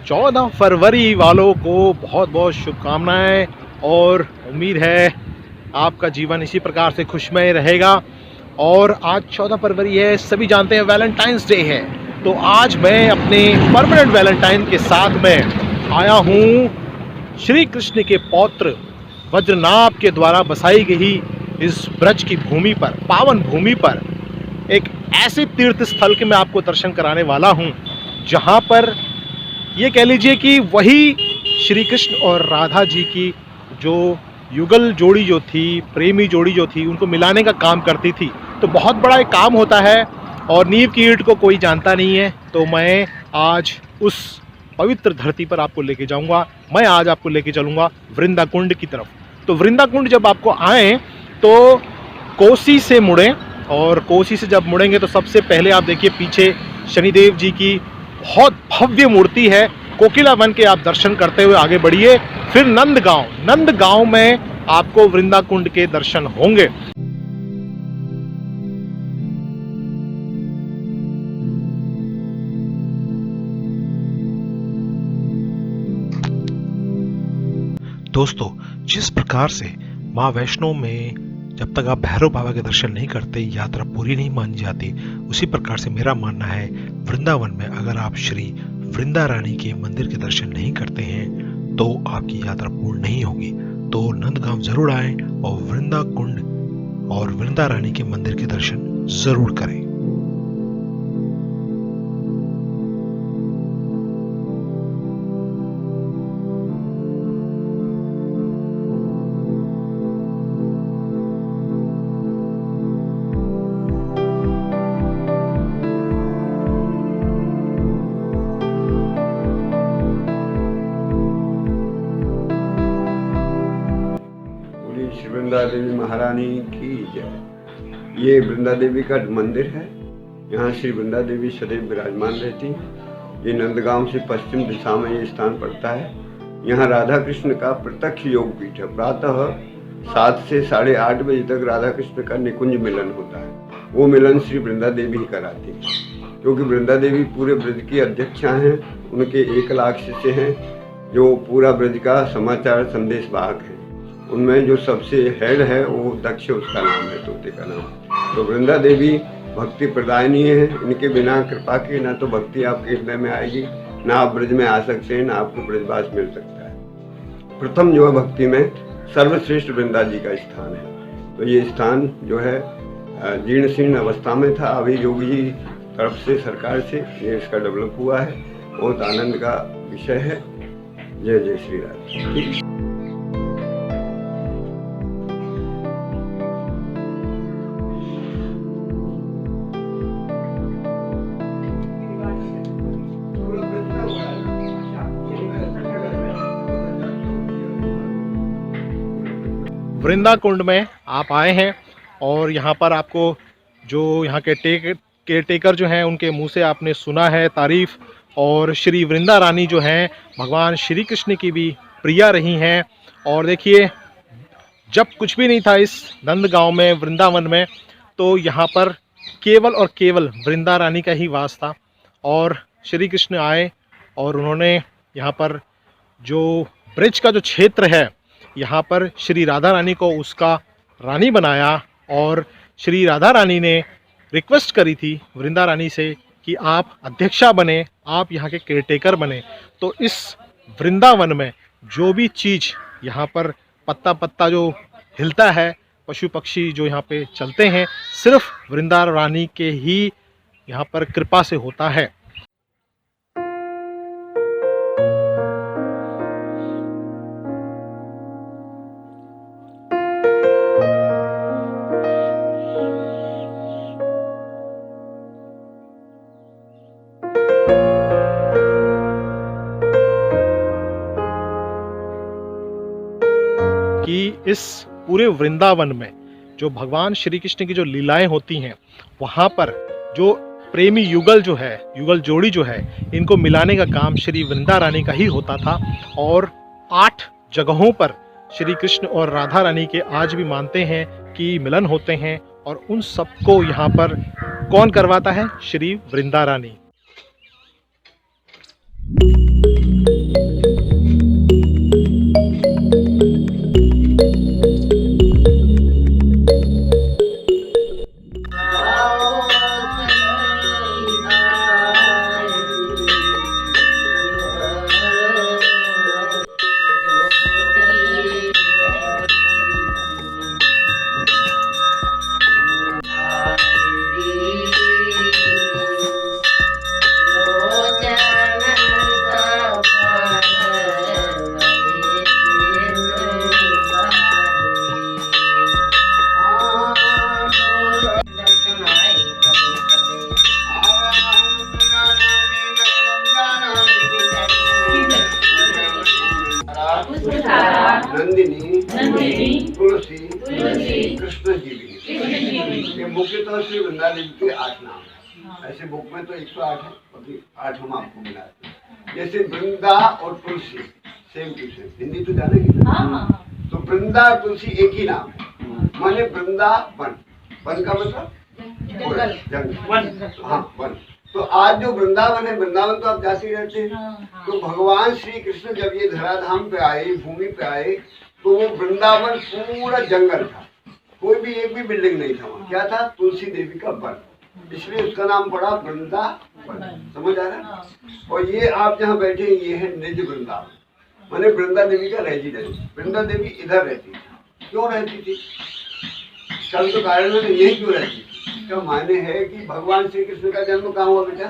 चौदह फरवरी वालों को बहुत बहुत शुभकामनाएं और उम्मीद है आपका जीवन इसी प्रकार से खुशमय रहेगा। और आज 14 फरवरी है, सभी जानते हैं वैलेंटाइंस डे है। तो आज मैं अपने परमानेंट वैलेंटाइन के साथ में आया हूँ श्री कृष्ण के पौत्र वज्रनाभ के द्वारा बसाई गई इस ब्रज की भूमि पर, पावन भूमि पर एक ऐसे तीर्थ स्थल के मैं आपको दर्शन कराने वाला हूँ जहाँ पर ये कह लीजिए कि वही श्री कृष्ण और राधा जी की जो युगल जोड़ी जो थी, प्रेमी जोड़ी जो थी, उनको मिलाने का काम करती थी। तो बहुत बड़ा एक काम होता है और नींव की ईंट को कोई जानता नहीं है। तो मैं आज उस पवित्र धरती पर आपको लेके जाऊंगा। मैं आज आपको लेके चलूंगा वृंदा कुंड की तरफ। तो वृंदा कुंड जब आपको आए तो कोसी से मुड़ें, और कोसी से जब मुड़ेंगे तो सबसे पहले आप देखिए पीछे शनिदेव जी की बहुत भव्य मूर्ति है। कोकिला वन के आप दर्शन करते हुए आगे बढ़िए, फिर नंदगांव में आपको वृंदा कुंड के दर्शन होंगे। दोस्तों, जिस प्रकार से माँ वैष्णो में जब तक आप भैरव बाबा के दर्शन नहीं करते यात्रा पूरी नहीं मानी जाती, उसी प्रकार से मेरा मानना है वृंदावन में अगर आप श्री वृंदा रानी के मंदिर के दर्शन नहीं करते हैं तो आपकी यात्रा पूर्ण नहीं होगी। तो नंदगांव जरूर आएं और वृंदा कुंड और वृंदा रानी के मंदिर के दर्शन जरूर करें। वृंदा देवी महारानी की जय। ये वृंदा देवी का मंदिर है। यहाँ श्री वृंदा देवी सदैव विराजमान रहती हैं। ये नंदगांव से पश्चिम दिशा में ये स्थान पड़ता है। यहाँ राधा कृष्ण का प्रत्यक्ष योग पीठ है। प्रातः 7 से 8:30 बजे तक राधा कृष्ण का निकुंज मिलन होता है। वो मिलन श्री वृंदा देवी ही कराती है, क्योंकि वृंदा देवी पूरे ब्रज की अध्यक्षा हैं। उनके 1 लाख शिष्य हैं जो पूरा ब्रज का समाचार संदेश वाहक हैं। उनमें जो सबसे हेड है वो दक्ष, उसका नाम है, तोते का नाम। तो वृंदा देवी भक्ति प्रदायनी है। इनके बिना कृपा के ना तो भक्ति आपके हृदय में आएगी, ना आप ब्रज में आ सकते हैं, ना आपको ब्रजवास मिल सकता है। प्रथम जो है भक्ति में सर्वश्रेष्ठ वृंदा जी का स्थान है। तो ये स्थान जो है जीर्ण शीर्ण अवस्था में था। अभी योगी जी तरफ से, सरकार से ये इसका डेवलप हुआ है। बहुत आनंद का विषय है। जय जय श्री राम। वृंदा कुंड में आप आए हैं और यहाँ पर आपको जो यहाँ के केयरटेकर जो हैं उनके मुंह से आपने सुना है तारीफ। और श्री वृंदा रानी जो हैं भगवान श्री कृष्ण की भी प्रिया रही हैं। और देखिए, जब कुछ भी नहीं था इस नंदगांव में, वृंदावन में, तो यहाँ पर केवल और केवल वृंदा रानी का ही वास था। और श्री कृष्ण आए और उन्होंने यहाँ पर जो ब्रज का जो क्षेत्र है, यहाँ पर श्री राधा रानी को उसका रानी बनाया। और श्री राधा रानी ने रिक्वेस्ट करी थी वृंदा रानी से कि आप अध्यक्षा बने, आप यहाँ के केयरटेकर बने। तो इस वृंदावन में जो भी चीज़ यहाँ पर पत्ता पत्ता जो हिलता है, पशु पक्षी जो यहाँ पे चलते हैं, सिर्फ वृंदा रानी के ही यहाँ पर कृपा से होता है। कि इस पूरे वृंदावन में जो भगवान श्री कृष्ण की जो लीलाएं होती हैं, वहाँ पर जो प्रेमी युगल जो है, युगल जोड़ी जो है, इनको मिलाने का काम श्री वृंदा रानी का ही होता था। और 8 जगहों पर श्री कृष्ण और राधा रानी के आज भी मानते हैं कि मिलन होते हैं। और उन सबको यहाँ पर कौन करवाता है? श्री वृंदा रानी। नंदिनी तुलसी कृष्ण जी भी। ये मुख्यतः श्री वृंदा देवी के 8 नाम है। ऐसे बुक में तो 108 है, अभी 8 हम आपको मिलाते हैं। जैसे वृंदा और तुलसी सेम टू सेम, हिंदी तो जानेगी ना। तो वृंदा और तुलसी एक ही नाम है, माने वृंदावन। वन का मतलब जंगल, हाँ वन। तो आज जो वृंदावन है, वृंदावन तो आप जाते ही रहते हैं। तो भगवान श्री कृष्ण जब ये धराधाम पे आए, भूमि पे आए, तो वो वृंदावन पूरा जंगल था, कोई भी एक भी बिल्डिंग नहीं था वहाँ। क्या था? तुलसी देवी का वन, इसलिए उसका नाम पड़ा वृंदावन। समझ आ रहा है? और ये आप जहाँ बैठे हैं, ये है निज वृंदावन, माने वृंदा देवी का रेजिडेंस। वृंदा देवी इधर रहती थी। क्यों रहती थी? कल तो कारण में यही क्यों रहती थी? इसका मायने है कि भगवान श्री कृष्ण का जन्म कहाँ हुआ बेटा?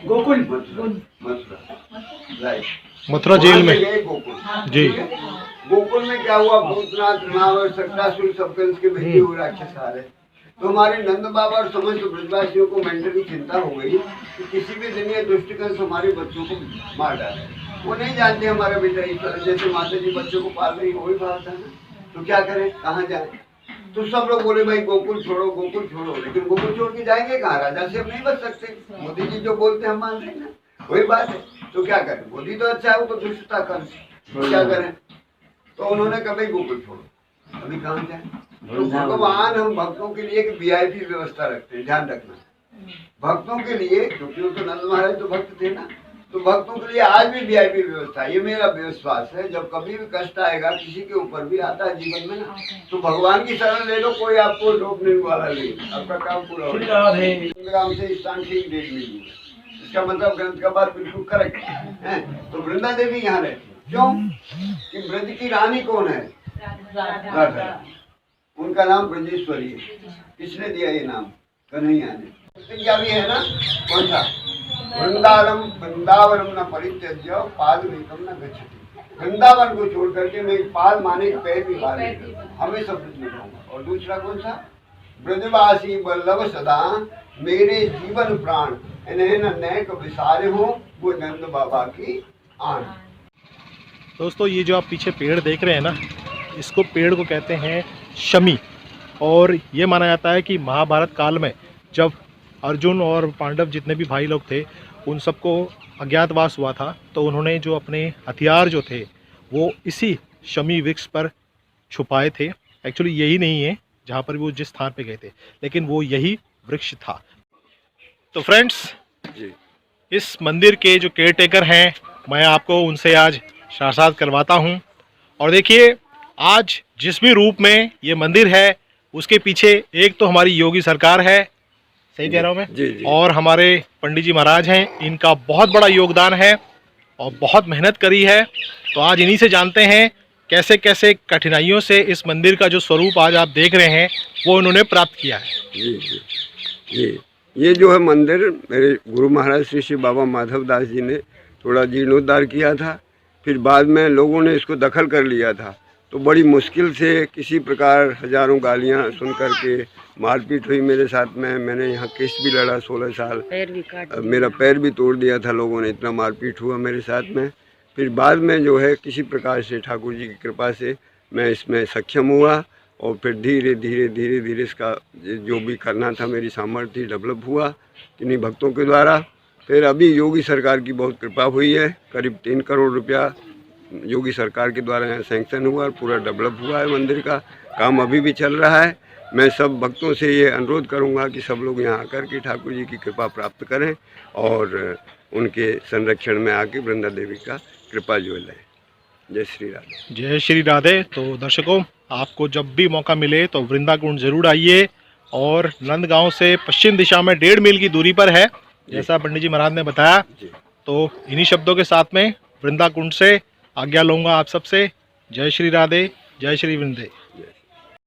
गोकुल, मथुरा, राइट। मथुरा जेल में गए गोकुल जी। गोकुल में क्या हुआ? भूतनाथ, तृणावर, सक्रासुर, सबकंस के भेजे हुए राक्षस आ रहे। तो हमारे नंद बाबा और समस्त ब्रजवासियों को मेंटली चिंता हो गई कि किसी भी दिन ये दुष्टकंस हमारे बच्चों को मार डाले। वो नहीं जानते हमारा बेटा इस तरह, जैसे माता जी बच्चों को पाल रही, वही बात है ना। तो क्या करें, कहाँ जाए? तो सब लोग बोले भाई गोकुल छोड़ो, गोकुल छोड़ो। लेकिन गोकुल छोड़ के जाएंगे कहाँ? राजा से हम नहीं बच सकते। मोदी जी जो बोलते हैं हम मान रहे हैं ना, वही बात है। तो क्या करें? मोदी तो अच्छा है, वो तो दुष्टता कर, तो क्या करें? तो उन्होंने कहा भाई गोकुल छोड़ो, अभी कहाँ जाए? तो भगवान हम भक्तों के लिए एक VIP व्यवस्था रखते हैं, ध्यान रखना। भक्तों के लिए, क्योंकि वो तो नंद महाराज तो भक्त थे ना, तो भक्तों के लिए आज भी VIP व्यवस्था। ये मेरा विश्वास है, जब कभी भी कष्ट आएगा, किसी के ऊपर भी आता है जीवन में ना, तो भगवान की शरण ले लो, कोई आपको रोकने वाला नहीं, आपका काम पूरा हो जाएगा। से स्थान की डेट मिली, इसका मतलब ग्रंथ का बात बिल्कुल करेक्ट है। तो वृंदा देवी यहाँ रहती, क्यों? कि ब्रज की रानी कौन है? राधा। उनका नाम ब्रजेश्वरी है। किसने दिया ये नाम? कन्हैया ने। क्या भी है ना, कौन सा? वृंदावनम न परित्यज्य पादमेकम न गच्छति। वृंदावन को छोड़ करके मैं पाद माने पैर भी बाहर नहीं, हमेशा ब्रज में जाऊंगा। और दूसरा कौन सा? ब्रजवासी वल्लभ सदा मेरे जीवन प्राण, इन्हें न नैक विसारे हो, वो नंद बाबा की आन। दोस्तों, ये जो आप पीछे पेड़ देख रहे हैं ना, इसको पेड़ को कहते हैं शमी। और ये माना जाता है कि महाभारत काल में जब अर्जुन और पांडव जितने भी भाई लोग थे, उन सबको अज्ञातवास हुआ था, तो उन्होंने जो अपने हथियार जो थे वो इसी शमी वृक्ष पर छुपाए थे। एक्चुअली यही नहीं है जहाँ पर वो जिस स्थान पे गए थे, लेकिन वो यही वृक्ष था। तो फ्रेंड्स, इस मंदिर के जो केयर टेकर हैं, मैं आपको उनसे आज साक्षात करवाता हूँ। और देखिए, आज जिस भी रूप में ये मंदिर है, उसके पीछे एक तो हमारी योगी सरकार है, सही कह रहा हूँ मैं? जी। और हमारे पंडित जी महाराज हैं, इनका बहुत बड़ा योगदान है और बहुत मेहनत करी है। तो आज इन्हीं से जानते हैं कैसे कैसे कठिनाइयों से इस मंदिर का जो स्वरूप आज आप देख रहे हैं वो उन्होंने प्राप्त किया है। जी। ये जो है मंदिर, मेरे गुरु महाराज श्री श्री बाबा माधव दास जी ने थोड़ा जीर्णोद्धार किया था, फिर बाद में लोगों ने इसको दखल कर लिया था। तो बड़ी मुश्किल से, किसी प्रकार हजारों गालियां सुन करके मारपीट हुई मेरे साथ में। मैंने यहाँ केस भी लड़ा 16 साल, मेरा पैर भी तोड़ दिया था लोगों ने, इतना मारपीट हुआ मेरे साथ में। फिर बाद में जो है किसी प्रकार से ठाकुर जी की कृपा से मैं इसमें सक्षम हुआ, और फिर धीरे धीरे इसका जो भी करना था मेरी सामर्थ्य डेवलप हुआ इन्हीं भक्तों के द्वारा। फिर अभी योगी सरकार की बहुत कृपा हुई है, करीब 3 करोड़ रुपया योगी सरकार के द्वारा यहाँ सैंक्शन हुआ और पूरा डेवलप हुआ है। मंदिर का काम अभी भी चल रहा है। मैं सब भक्तों से ये अनुरोध करूंगा कि सब लोग यहाँ आकर के ठाकुर जी की कृपा प्राप्त करें और उनके संरक्षण में आके वृंदा देवी का कृपा जो लें। जय श्री राधे। जय श्री राधे। तो दर्शकों, आपको जब भी मौका मिले तो वृंदाकुंड जरूर आइए और नंदगांव से पश्चिम दिशा में 1.5 मील की दूरी पर है, जैसा पंडित जी महाराज ने बताया। जी। तो इन्हीं शब्दों के साथ में वृंदाकुंड से आज्ञा लूंगा आप सबसे। जय श्री राधे, जय श्री वृंदे।